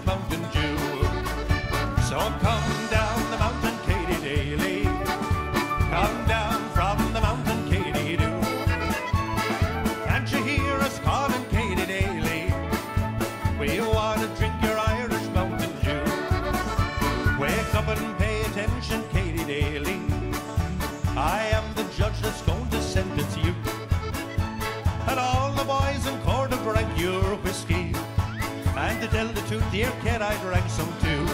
Irish Mountain Dew. So come down the mountain, Katy Daly. Come down from the mountain, Katy Dew. Can't you hear us calling, Katy Daly? We want to drink your Irish Mountain Dew. Wake up and pay attention, Katy Daly. I am the judge that's going to sentence you. And all the boys in court have drank your whiskey. And to tell the truth, dear kid, I drank some too.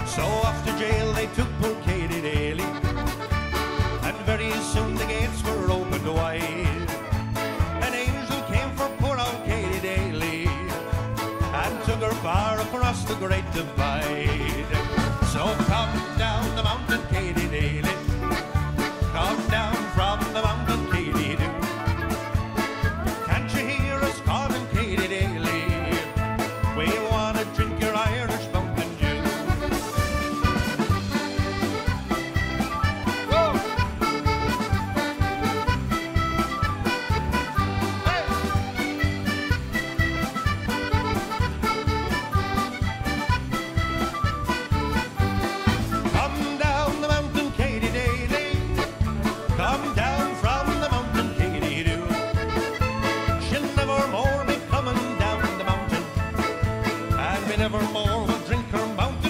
So off to jail they took poor Katy Daly. And very soon the gates were opened wide. An angel came for poor old Katy Daly and took her far across the great divide. So come down the mountain, Katy Daly. Come down from the mountain, Katy Dew. Can't you hear us calling, Katy Daly? We want to drink your Irish Mountain Dew. Woo! Hey! Come down the mountain, Katy Daly. Come down from the mountain, Katy Dew. She'll never more be coming down the mountain, and we never more will drink her mountain